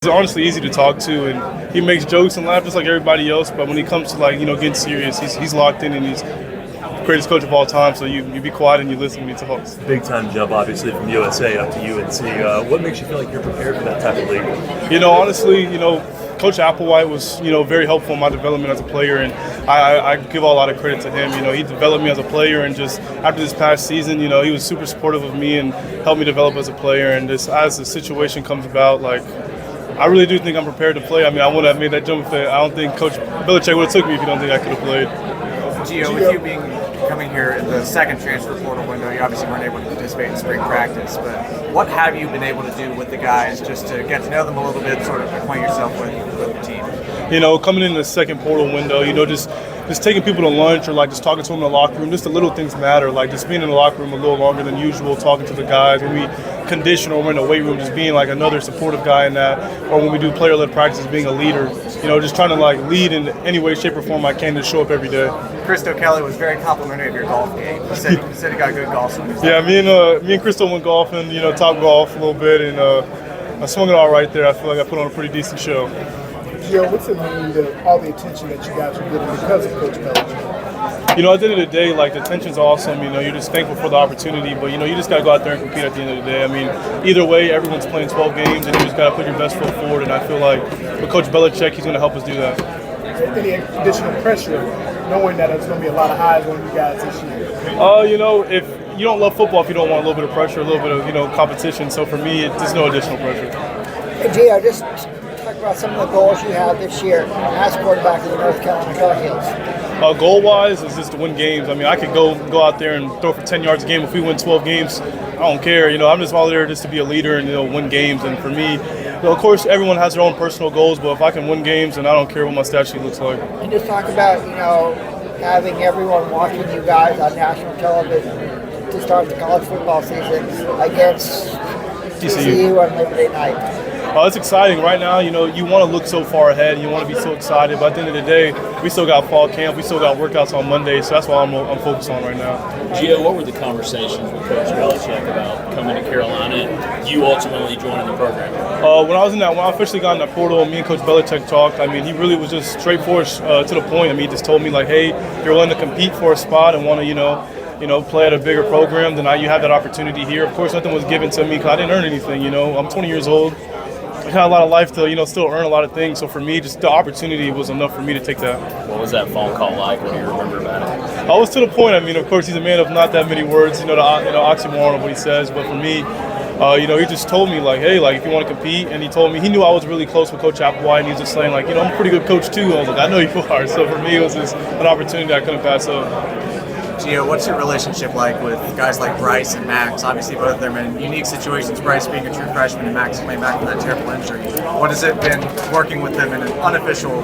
He's honestly easy to talk to, and he makes jokes and laugh just like everybody else. But when he comes to getting serious, he's locked in, and he's the greatest coach of all time. So you be quiet and you listen when he talks. Big time jump, obviously, from USA up to UNC. What makes you feel like you're prepared for that type of league? Honestly, Coach Applewhite was, very helpful in my development as a player, and I give a lot of credit to him. He developed me as a player, and just after this past season, he was super supportive of me and helped me develop as a player. And just as the situation comes about, I really do think I'm prepared to play. I wouldn't have made that jump if I don't think Coach Belichick would have took me if you don't think I could have played. Gio, with you coming here in the second transfer portal window, you obviously weren't able to participate in spring practice, but what have you been able to do with the guys just to get to know them a little bit, sort of acquaint yourself with the team? Coming in the second portal window, just taking people to lunch or just talking to them in the locker room, just the little things matter. Just being in the locker room a little longer than usual, talking to the guys when we condition or we're in the weight room, just being another supportive guy in that, or when we do player-led practice, being a leader. Just trying to lead in any way, shape, or form I can to show up every day. Christo Kelly was very complimentary of your golf game. He said he got good golf swings. Yeah, me and Christo went golfing, top golf a little bit, and I swung it all right there. I feel like I put on a pretty decent show. Gio, what's it mean to all the attention that you guys are getting because of Coach Belichick? At the end of the day, the attention's awesome. You're just thankful for the opportunity, but you just gotta go out there and compete at the end of the day. Either way, everyone's playing 12 games, and you just gotta put your best foot forward. And I feel like with Coach Belichick, he's gonna help us do that. Any additional pressure, knowing that there's gonna be a lot of eyes on you guys this year? If you don't love football, if you don't want a little bit of pressure, a little bit of competition. So for me, there's no additional pressure. Hey, Gio, just talk about some of the goals you have this year as quarterback of the North Carolina Tar Heels. Goal-wise, is just to win games. I could go out there and throw for 10 yards a game. If we win 12 games, I don't care. I'm just all there just to be a leader and win games. And for me, of course, everyone has their own personal goals, but if I can win games, then I don't care what my stat sheet looks like. And just talk about, having everyone watching you guys on national television to start the college football season against TCU on Labor Day night. It's exciting. Right now, you want to look so far ahead and you want to be so excited, but at the end of the day, we still got fall camp, we still got workouts on Monday, so that's what I'm focused on right now. Gio, what were the conversations with Coach Belichick about coming to Carolina and you ultimately joining the program? When I officially got in that portal, me and Coach Belichick talked. He really was just straightforward to the point. He just told me hey, if you're willing to compete for a spot and want to, play at a bigger program, then you have that opportunity here. Of course, nothing was given to me because I didn't earn anything. I'm 20 years old. I had a lot of life to, still earn a lot of things. So for me, just the opportunity was enough for me to take that. What was that phone call like? What do you remember about it? I was to the point. Of course, he's a man of not that many words. The oxymoron of what he says. But for me, he just told me hey, if you want to compete, and he told me he knew I was really close with Coach Applewhite, and he was just saying I'm a pretty good coach too. I was I know you are. So for me, it was just an opportunity I couldn't pass up. Gio, what's your relationship like with guys like Bryce and Max? Obviously, both of them in unique situations. Bryce being a true freshman and Max coming back from that terrible injury. What has it been working with them in an unofficial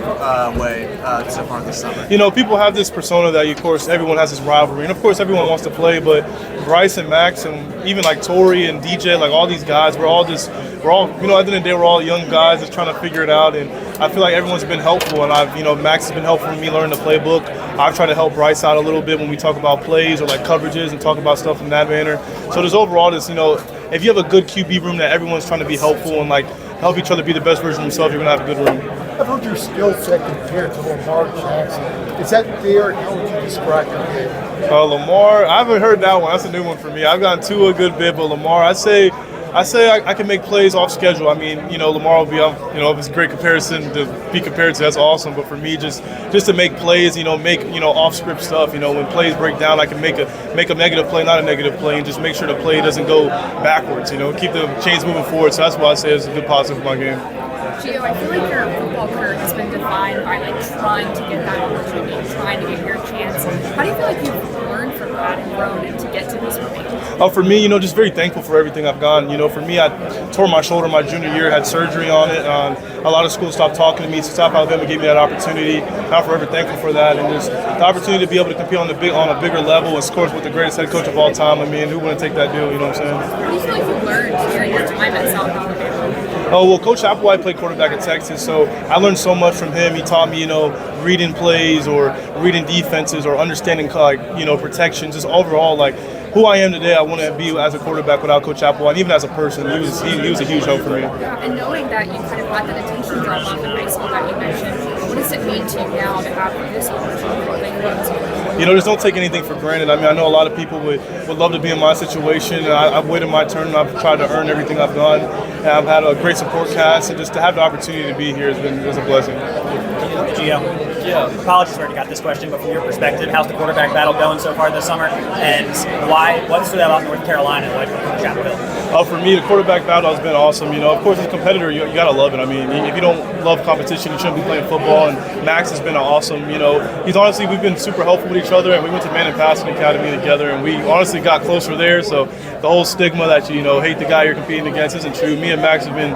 way so far this summer? People have this persona that, of course, everyone has this rivalry, and of course, everyone wants to play. But Bryce and Max, and even Tori and DJ, all these guys, we're all at the end of the day, we're all young guys just trying to figure it out. And I feel like everyone's been helpful, and Max has been helpful for me learning the playbook. I've tried to help Bryce out a little bit when we talk about plays or coverages and talk about stuff in that manner. So there's overall this, if you have a good QB room that everyone's trying to be helpful and help each other be the best version of themselves, you're gonna have a good room. I've heard your skill set compared to Lamar Jackson. Is that fair? How would you describe your game? Lamar, I haven't heard that one. That's a new one for me. I've gotten to a good bit, but Lamar, I say I can make plays off schedule. Lamar will be, if it's a great comparison to be compared to, that's awesome. But for me, just to make plays, make off script stuff. When plays break down, I can make a negative play, not a negative play, and just make sure the play doesn't go backwards. Keep the chains moving forward. So that's why I say it's a good positive of my game. Gio, I feel like your football career has been defined by trying to get that opportunity, trying to get your chance. How do you feel like you've learned from that and grown and to get to this point? For me, just very thankful for everything I've gone. For me, I tore my shoulder my junior year, had surgery on it. A lot of schools stopped talking to me. So South Alabama gave me that opportunity. I'm forever thankful for that, and just the opportunity to be able to compete on a bigger level, of course, with the greatest head coach of all time. Who wouldn't take that deal? You know what I'm saying? What do you feel like you learned during your time at South Alabama? Coach Applewhite played quarterback at Texas, so I learned so much from him. He taught me, reading plays or reading defenses or understanding, protection. Just overall, who I am today, I want to be as a quarterback without Coach Applewhite. And even as a person, he was a huge help for me. And knowing that you kind of got that attention drop off in high school that you mentioned, what does it mean to you now to have this opportunity? You know, just don't take anything for granted. I mean, I know a lot of people would love to be in my situation. And I've waited my turn, and I've tried to earn everything I've done. And I've had a great support cast, and just to have the opportunity to be here is a blessing. Gio, apologies for already got this question, but from your perspective, how's the quarterback battle going so far this summer? And what stood out about North Carolina and why from Chapel Hill? For me, the quarterback battle has been awesome. You know, of course, as a competitor, you got to love it. I mean, if you don't love competition, you shouldn't be playing football. And Max has been awesome. You know, we've been super helpful with each other, and we went to Man and Passing Academy together, and we honestly got closer there. So the whole stigma that you hate the guy you're competing against isn't true. Me and Max have been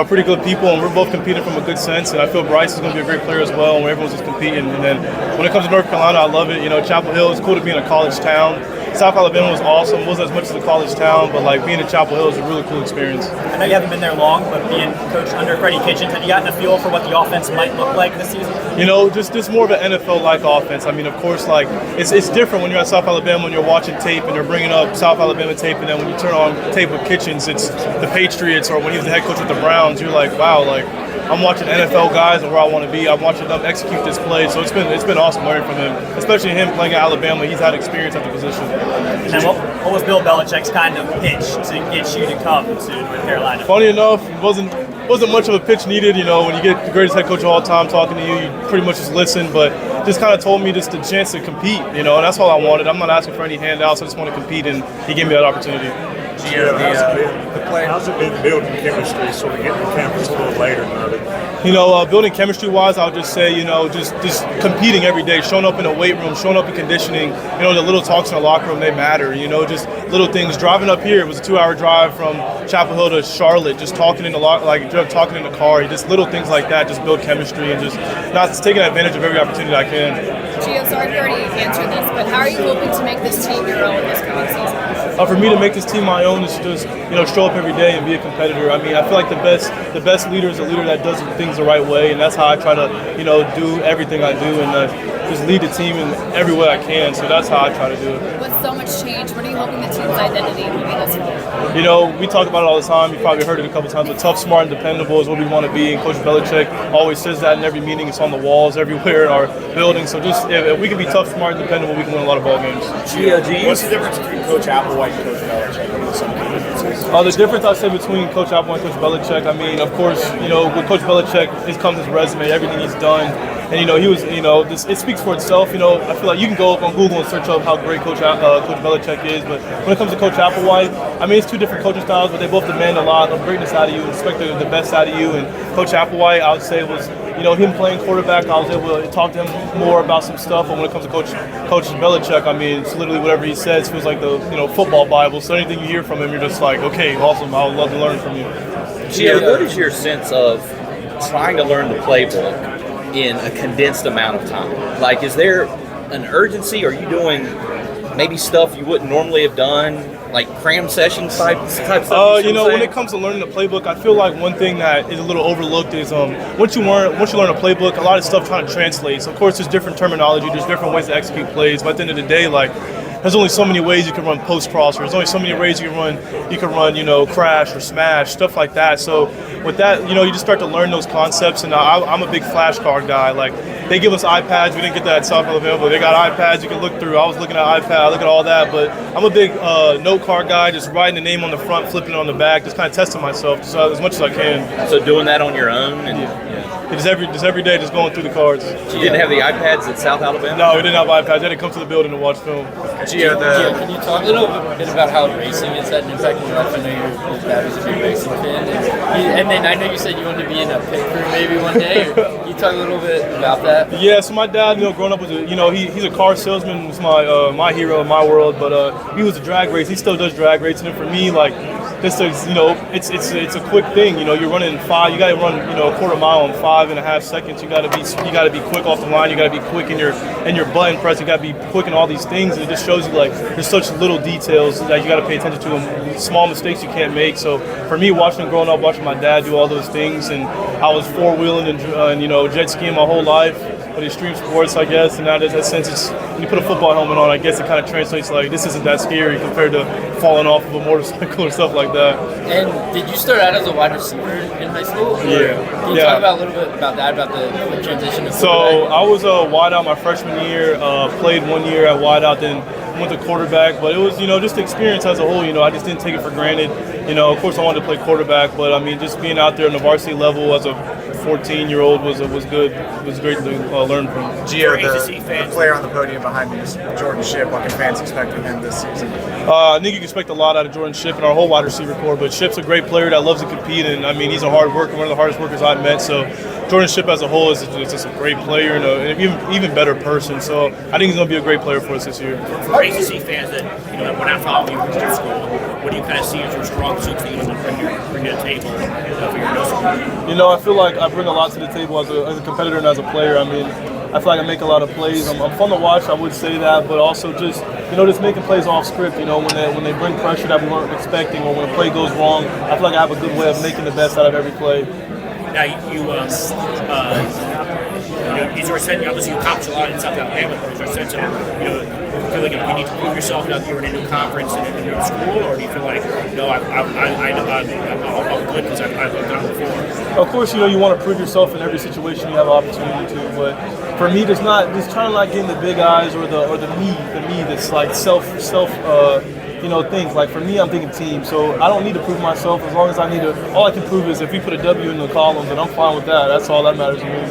pretty good people, and we're both competing from a good sense. And I feel Bryce is going to be a great player as well, and everyone's just competing. And then when it comes to North Carolina, I love it. You know, Chapel Hill is cool to be in a college town. South Alabama was awesome. Wasn't as much as a college town, but like being in Chapel Hill is a really cool experience. I know you haven't been there long, but being coach under Freddie Kitchens, have you gotten a feel for what the offense might look like this season? You know, just more of an NFL-like offense. I mean, of course, like it's different when you're at South Alabama when you're watching tape and they're bringing up South Alabama tape, and then when you turn on tape with Kitchens, it's the Patriots, or when he was the head coach with the Browns, you're like, wow, like I'm watching NFL guys and where I want to be. I'm watching them execute this play, so it's been awesome learning from him, especially him playing at Alabama. He's had experience at the position. And what was Bill Belichick's kind of pitch to get you to come to North Carolina? Funny enough, it wasn't much of a pitch needed. You know, when you get the greatest head coach of all time talking to you, you pretty much just listen. But just kind of told me just the chance to compete. You know, and that's all I wanted. I'm not asking for any handouts. I just want to compete, and he gave me that opportunity. How's it been building chemistry, sort of getting to campus a little later than others? You know, building chemistry-wise, I would just say, just competing every day, showing up in a weight room, showing up in conditioning. You know, the little talks in the locker room, they matter. You know, just little things. Driving up here, it was a 2-hour drive from Chapel Hill to Charlotte. Just talking in the talking in the car. Just little things like that. Just build chemistry and just not taking advantage of every opportunity I can. Gio, sorry if you already answered this, but how are you hoping to make this team your own this coming season? For me to make this team my own is to just show up every day and be a competitor. I mean, I feel like the best leader is a leader that does things the right way, and that's how I try to do everything I do, and just lead the team in every way I can. So that's how I try to do it. With so much change, what are you hoping the team's identity will be this year? You know, we talk about it all the time. You probably heard it a couple times, but tough, smart, and dependable is what we want to be. And Coach Belichick always says that in every meeting. It's on the walls everywhere in our building. So just if we can be tough, smart, and dependable, we can win a lot of ball games. What's the difference between Coach Applewhite and Coach Belichick? The difference I say between Coach Applewhite and Coach Belichick, I mean, of course, with Coach Belichick, it comes his resume, everything he's done. And, he was, it speaks for itself. I feel like you can go up on Google and search up how great Coach Belichick is. But when it comes to Coach Applewhite, I mean, it's two different coaching styles, but they both demand a lot of greatness out of you and expect the best out of you. And Coach Applewhite, I would say, was, him playing quarterback, I was able to talk to him more about some stuff. But when it comes to Coach Belichick, I mean, it's literally whatever he says feels like the, football Bible. So anything you hear from him, you're just like, okay, awesome, I would love to learn from you. Gio, what is your sense of trying to learn the playbook in a condensed amount of time? Like, is there an urgency? Are you doing maybe stuff you wouldn't normally have done, like cram sessions type stuff? When it comes to learning the playbook, I feel like one thing that is a little overlooked is once you learn a playbook, a lot of stuff kind of translates. Of course, there's different terminology, there's different ways to execute plays, but at the end of the day, like, there's only so many ways you can run post crosser. There's only so many ways you can run, crash or smash, stuff like that. So with that, you just start to learn those concepts. And I'm a big flashcard guy. Like, they give us iPads. We didn't get that at South Alabama, but they got iPads you can look through. I was looking at iPad. I look at all that. But I'm a big note card guy, just writing the name on the front, flipping it on the back, just kind of testing myself as much as I can. So doing that on your own? And Just every day, just going through the cards. You didn't have the iPads at South Alabama? No, we didn't have iPads. They had to come to the building to watch film. Gio, can you talk a little bit about how racing has had an impact on your life? I know your dad was a big racing fan, and then I know you said you wanted to be in a pit crew maybe one day. Can you talk a little bit about that? Yeah, so my dad, growing up was he's a car salesman. Was my hero in my world, but he was a drag race. He still does drag racing, and for me, like, this is, it's a quick thing. You're running 5. You got to run, a quarter mile in 5.5 seconds. You got to be quick off the line. You got to be quick in your button press. You got to be quick in all these things. And it just shows you, like, there's such little details that you got to pay attention to. And small mistakes you can't make. So for me, growing up, watching my dad do all those things, and I was four-wheeling and jet skiing my whole life. the extreme sports, I guess. And now in that sense, it's when you put a football helmet on, I guess it kind of translates like this isn't that scary compared to falling off of a motorcycle or stuff like that. And did you start out as a wide receiver in high school? Yeah. Can you talk about a little bit about that, about the transition to So quarterback? I was a wideout my freshman year, played 1 year at wideout, then went to quarterback. But it was, just the experience as a whole, I just didn't take it for granted. Of course I wanted to play quarterback, but I mean, just being out there on the varsity level as a 14-year-old was good. It was great to learn from. Gio, the player on the podium behind me is Jordan Shipp. What can fans expect from him this season? I think you can expect a lot out of Jordan Shipp and our whole wide receiver core, but Shipp's a great player that loves to compete, and I mean, he's a hard worker, one of the hardest workers I've met. So Jordan Shipp as a whole is just a great player and an even better person. So I think he's going to be a great player for us this year. For ACC fans that we're not following you from your school, what do you kind of see as your strong suits that you want to bring to the table for your middle school? I feel like I bring a lot to the table as a competitor and as a player. I mean, I feel like I make a lot of plays. I'm fun to watch, I would say that, but also just making plays off script. When they bring pressure that we weren't expecting, or when a play goes wrong, I feel like I have a good way of making the best out of every play. Now is there a sense, obviously you accomplish a lot in South Alabama, but is there a sense of, feel like you need to prove yourself now that you're in a new conference and in a new school, or do you feel like, no, I'm good because I've done it before? Of course, you want to prove yourself in every situation you have an opportunity to, but for me, just trying to not get in the big eyes or the me that's like self things. Like for me, I'm thinking team, so I don't need to prove myself. As long as all I can prove is if we put a W in the columns, and I'm fine with that. That's all that matters to me.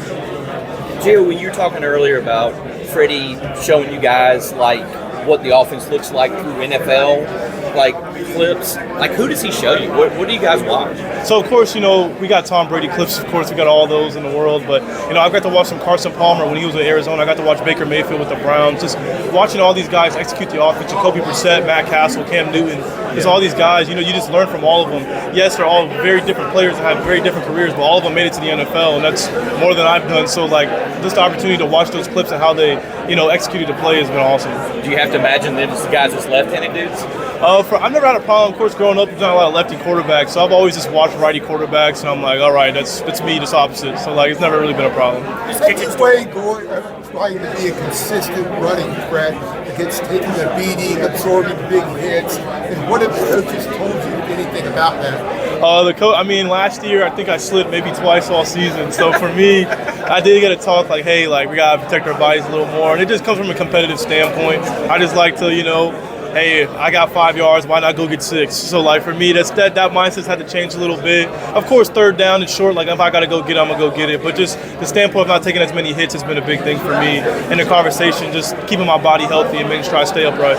Gio, when you were talking earlier about Freddie showing you guys like what the offense looks like through NFL like clips, like who does he show you? What do you guys watch? So of course, we got Tom Brady clips. Of course, we got all those in the world. But I got to watch some Carson Palmer when he was in Arizona. I got to watch Baker Mayfield with the Browns. Just watching all these guys execute the offense. Jacoby Brissett, Matt Castle, Cam Newton. Just all these guys. You just learn from all of them. Yes, they're all very different players and have very different careers, but all of them made it to the NFL, and that's more than I've done. So just the opportunity to watch those clips and how they executed the play has been awesome. Do you have to imagine them as guys as left-handed dudes? I've never had a problem. Of course, growing up, we've done a lot of lefty quarterbacks, so I've always just watched righty quarterbacks, and I'm like, all right, that's me, just opposite. So it's never really been a problem. Is that the way trying to be a consistent running threat against taking the beating, absorbing big hits, and what have the coaches told you anything about that? Last year I think I slipped maybe twice all season. So for me, I did get a talk like, hey, we gotta protect our bodies a little more, and it just comes from a competitive standpoint. I just like to, hey, I got 5 yards, why not go get 6? So for me, that mindset's had to change a little bit. Of course, third down and short, if I gotta go get it, I'm gonna go get it. But just the standpoint of not taking as many hits has been a big thing for me. In the conversation, just keeping my body healthy and making sure I stay upright.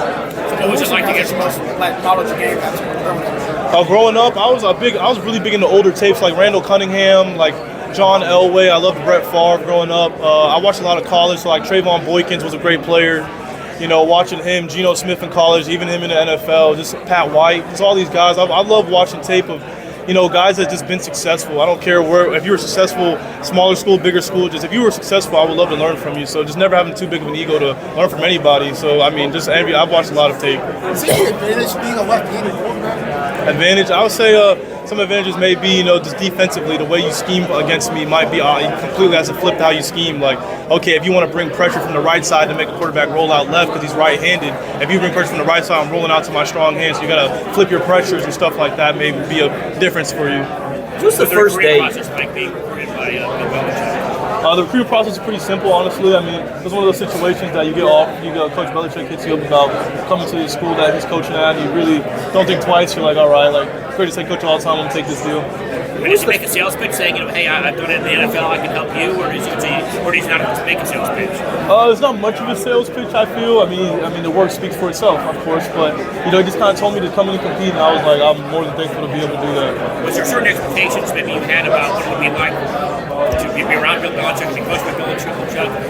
What was it like to get some knowledge of game after growing up, I was really big into older tapes like Randall Cunningham, like John Elway. I loved Brett Favre growing up. I watched a lot of college, so Trayvon Boykins was a great player. Watching him, Geno Smith in college, even him in the NFL, just Pat White, just all these guys. I love watching tape of, guys that just been successful. I don't care if you were successful, smaller school, bigger school, just if you were successful, I would love to learn from you. So just never having too big of an ego to learn from anybody. So, I've watched a lot of tape. Is it the advantage being a left-handed quarterback? Advantage? I would say some advantages may be, just defensively, the way you scheme against me might be completely has to flip to how you scheme. Okay, if you want to bring pressure from the right side to make a quarterback roll out left because he's right-handed, if you bring pressure from the right side, I'm rolling out to my strong hand, so you got to flip your pressures and stuff like that may be a difference for you. What's the first day? Process like being recruited by Belichick? The recruiting process is pretty simple, honestly. It's one of those situations that you get off. Coach Belichick hits you up about coming to the school that he's coaching at, and you really don't think twice. You're like, all right, great to say coach all the time. I'm gonna take this deal. And does he make a sales pitch saying, hey, I've done it in the NFL, I can help you, or does he not make a sales pitch? It's not much of a sales pitch, I feel. The work speaks for itself, of course, but he just kind of told me to come in and compete, and I was like, I'm more than thankful to be able to do that. Was there certain expectations maybe you had about what it would be like to be around Bill Belichick, to be coached by Belichick,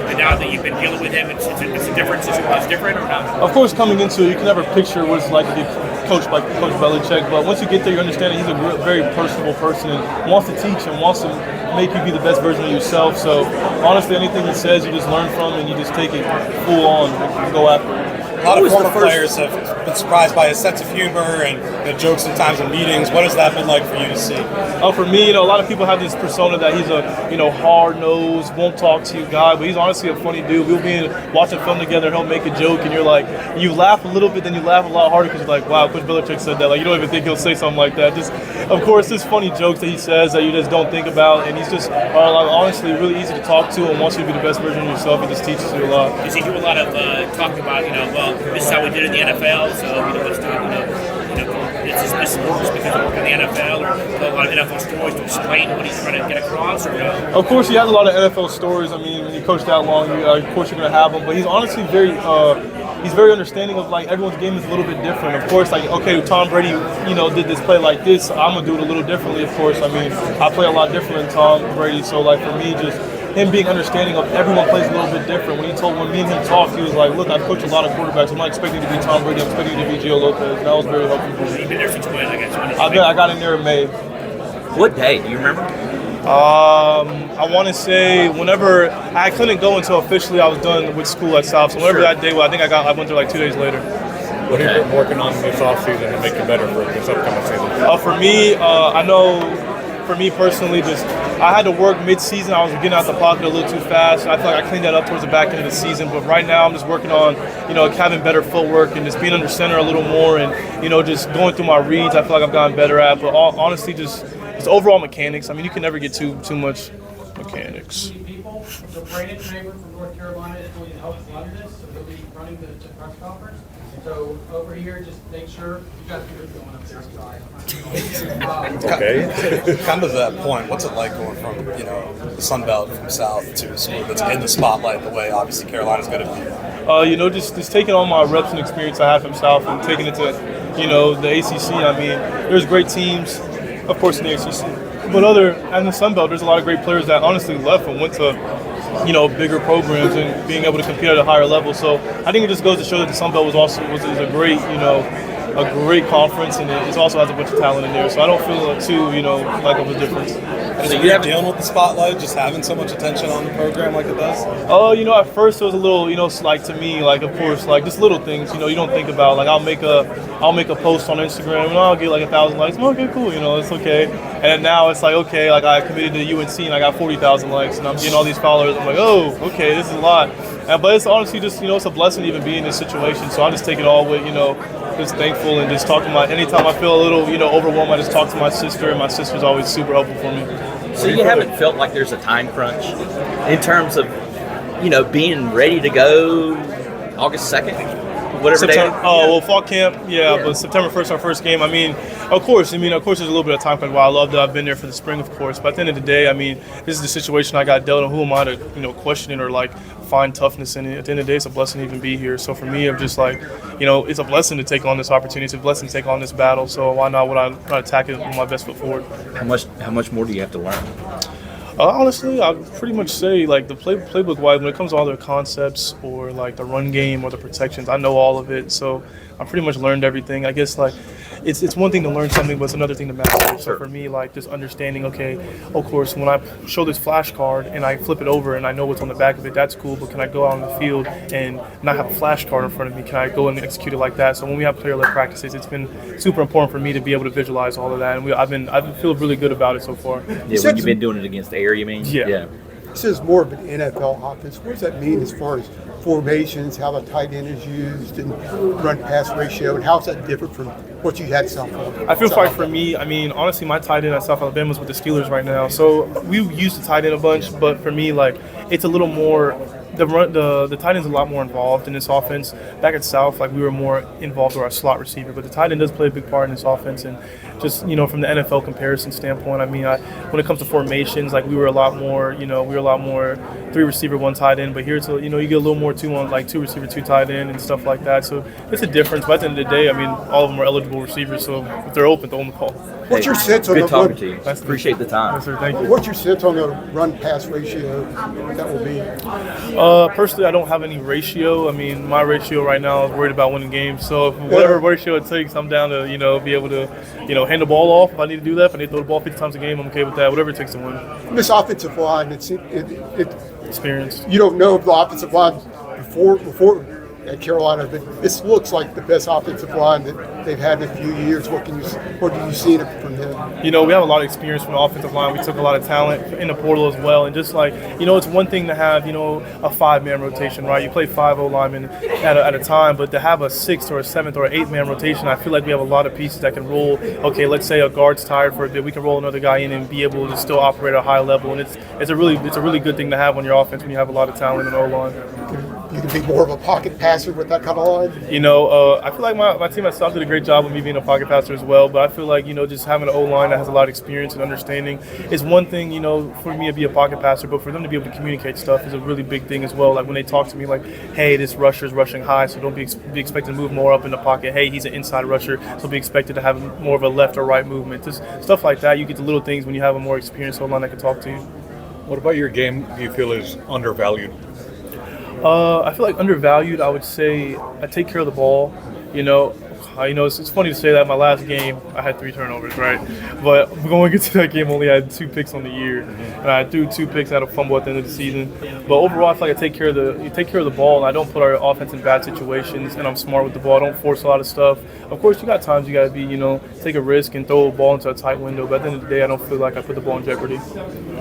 and now that you've been dealing with him, it's a different, it's different or not? Of course, coming into it, you can never picture what it's like to get coached by Coach Belichick, but once you get there, you understand that he's a very personable person and wants to teach and wants to make you be the best version of yourself. So honestly, anything he says, you just learn from and you just take it full on and go after it. A lot of former players have been surprised by his sense of humor and the jokes sometimes in meetings. What has that been like for you to see? Oh, for me, a lot of people have this persona that he's a, hard-nosed, won't talk to you guy, but he's honestly a funny dude. We'll be watching film together, he'll make a joke, and you're like, you laugh a little bit, then you laugh a lot harder because you're like, wow, Coach Belichick said that. Like, you don't even think he'll say something like that. Just, of course, there's funny jokes that he says that you just don't think about, and he's just, honestly, really easy to talk to and wants you to be the best version of yourself. He just teaches you a lot. Does he do a lot of talking about, well, this is how we did it in the NFL, so, let's do it, this works because it worked in the NFL, or a lot of NFL stories to explain what he's trying to get across, or no? Of course, he has a lot of NFL stories. I mean, when you coach that long, of course you're going to have them, but he's honestly he's very understanding of, like, everyone's game is a little bit different. Of course, like, okay, Tom Brady, did this play like this, I'm going to do it a little differently, of course. I mean, I play a lot different than Tom Brady, so, like, for me, just him being understanding of everyone plays a little bit different. When me and him talked, he was like, look, I've coached a lot of quarterbacks. I'm not expecting to be Tom Brady. I'm expecting to be Gio Lopez. And that was very helpful for me. You've been there since when, I guess? I got in there in May. What day? Do you remember? I want to say whenever I couldn't go until officially I was done with school at South. So whenever that day was, I think I went there like 2 days later. What have you been working on this offseason to make you better for this upcoming season? For me, I know for me personally, just I had to work mid-season. I was getting out the pocket a little too fast. I feel like I cleaned that up towards the back end of the season. But right now, I'm just working on, having better footwork and just being under center a little more, and just going through my reads. I feel like I've gotten better at. But honestly, just overall mechanics. I mean, you can never get too much mechanics. So Brandon Traver from North Carolina is going to help run this, so he'll be running the press conference. So over here, just make sure you got to get going up there. Okay. Kind of that point, what's it like going from the Sun Belt from South to a school that's in the spotlight the way obviously Carolina's going to be? Just taking all my reps and experience I have from South and taking it to the ACC. I mean, there's great teams, of course, in the ACC, but in the Sun Belt, there's a lot of great players that honestly left and went to bigger programs and being able to compete at a higher level. So I think it just goes to show that the Sun Belt was a great, a great conference, and it also has a bunch of talent in there. So I don't feel too, like of a difference. Is it weird dealing with the spotlight, just having so much attention on the program like it does? At first it was a little, like to me, like of course, like just little things, you don't think about. Like I'll make a post on Instagram and I'll get like 1,000 likes. Okay, cool, it's okay. And then now it's like, okay, like I committed to UNC and I got 40,000 likes and I'm getting all these followers. I'm like, oh, okay, this is a lot. But it's honestly just, it's a blessing to even be in this situation. So I just take it all with, just thankful and just talk to anytime I feel a little, overwhelmed, I just talk to my sister, and my sister's always super helpful for me. So you haven't felt like there's a time crunch in terms of, being ready to go August 2nd? Whatever fall camp, but September 1st, our first game. I mean, of course, there's a little bit of time crunch. While I love that I've been there for the spring, of course. But at the end of the day, I mean, this is the situation I got dealt, and who am I to, question it or like find toughness in it? At the end of the day, it's a blessing to even be here. So for me, I'm just like, it's a blessing to take on this opportunity. It's a blessing to take on this battle. So why not? Would I attack it with my best foot forward? How much more do you have to learn? Honestly, I'd pretty much say like the playbook-wise, when it comes to all their concepts or like the run game or the protections, I know all of it. So I pretty much learned everything. I guess like it's one thing to learn something, but it's another thing to master it. So for me, like just understanding, okay, of course, when I show this flashcard and I flip it over and I know what's on the back of it, that's cool. But can I go out on the field and not have a flashcard in front of me? Can I go and execute it like that? So when we have player-led practices, it's been super important for me to be able to visualize all of that, and I've feel really good about it so far. Yeah, when you've been doing it against the air, you mean? Yeah. This is more of an NFL offense. What does that mean as far as formations, how the tight end is used, and run-pass ratio, and how is that different from what you had at South Alabama? I feel like for me, I mean, honestly, my tight end at South Alabama is with the Steelers right now. So we use the tight end a bunch, but for me, like, it's a little more the tight end's a lot more involved in this offense. Back at South, like we were more involved with our slot receiver, but the tight end does play a big part in this offense. And just from the NFL comparison standpoint, I mean, when it comes to formations, like we were a lot more, three receiver, one tight end. But here, it's you get a little more two receiver, two tight end and stuff like that. So it's a difference. But at the end of the day, I mean, all of them are eligible receivers. So if they're open, throw them the ball. What's your sense on good the talking run? to you. Appreciate the time. Yes, sir. Thank you. What's your sense on the run-pass ratio that will be? Personally, I don't have any ratio. I mean, my ratio right now is worried about winning games. So whatever ratio it takes, I'm down to be able to hand the ball off if I need to do that. If I need to throw the ball 50 times a game, I'm okay with that. Whatever it takes to win. This offensive line, it's experienced. You don't know if the offensive line before at Carolina, but this looks like the best offensive line that they've had in a few years. What do you see from them? You know, we have a lot of experience from the offensive line. We took a lot of talent in the portal as well. And just like, you know, it's one thing to have, you know, a 5-man rotation, right? You play 5 O-linemen at a time, but to have a 6th or a 7th or an 8-man rotation, I feel like we have a lot of pieces that can roll. Okay, let's say a guard's tired for a bit. We can roll another guy in and be able to still operate at a high level. And it's a really good thing to have on your offense when you have a lot of talent in the O-line. You can be more of a pocket passer with that kind of line? You know, I feel like my team at South did a great job of me being a pocket passer as well, but I feel like, you know, just having an O-line that has a lot of experience and understanding is one thing, you know, for me to be a pocket passer, but for them to be able to communicate stuff is a really big thing as well. Like when they talk to me like, hey, this rusher's rushing high, so don't be expected to move more up in the pocket. Hey, he's an inside rusher, so be expected to have more of a left or right movement. Just stuff like that. You get the little things when you have a more experienced O-line that can talk to you. What about your game do you feel is undervalued? I feel like undervalued. I would say I take care of the ball. You know, it's funny to say that. My last game, I had 3 turnovers, right? But going into that game, I only had 2 picks on the year, and I threw 2 picks and had a fumble at the end of the season. But overall, I feel like I take care of the ball, and I don't put our offense in bad situations, and I'm smart with the ball. I don't force a lot of stuff. Of course, you got times you got to be, you know, take a risk and throw a ball into a tight window. But at the end of the day, I don't feel like I put the ball in jeopardy.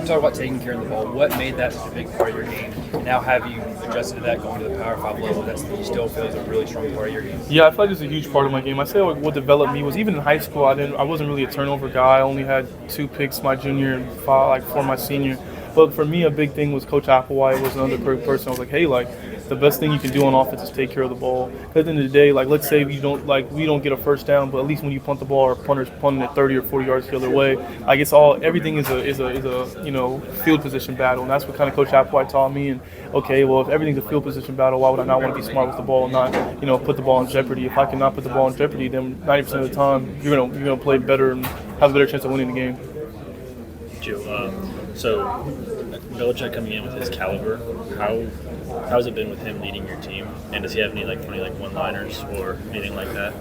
Talk about taking care of the ball. What made that such a big part of your game? Now have you adjusted to that going to the Power 5 level? That's you still feel is a really strong part of your game? Yeah, I feel like it's a huge part of my game. I say like what developed me was even in high school, I wasn't really a turnover guy. I only had 2 picks my junior and 4 my senior. But for me, a big thing was Coach Applewhite was another person. I was like, hey, like the best thing you can do on offense is take care of the ball. Because at the end of the day, like let's say we don't get a first down, but at least when you punt the ball or punter's punting it 30 or 40 yards the other way, like everything is a you know field position battle, and that's what kind of Coach Applewhite taught me. And okay, well if everything's a field position battle, why would I not want to be smart with the ball and not put the ball in jeopardy? If I cannot put the ball in jeopardy, then 90% of the time you're gonna play better and have a better chance of winning the game. Gio, so Belichick coming in with his caliber, how's it been with him leading your team? And does he have any funny one-liners or anything like that?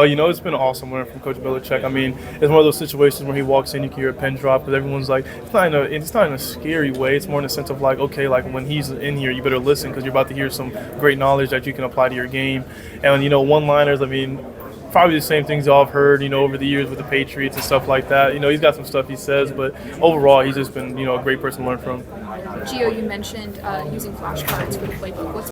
You know, it's been awesome learning from Coach Belichick. I mean, it's one of those situations where he walks in, you can hear a pin drop because everyone's like, it's not in a scary way. It's more in the sense of like, okay, like when he's in here, you better listen because you're about to hear some great knowledge that you can apply to your game. And you know, one-liners, I mean, probably the same things y'all have heard, you know, over the years with the Patriots and stuff like that. You know, he's got some stuff he says, but overall, he's just been, you know, a great person to learn from. Gio, you mentioned using flashcards for the playbook. What's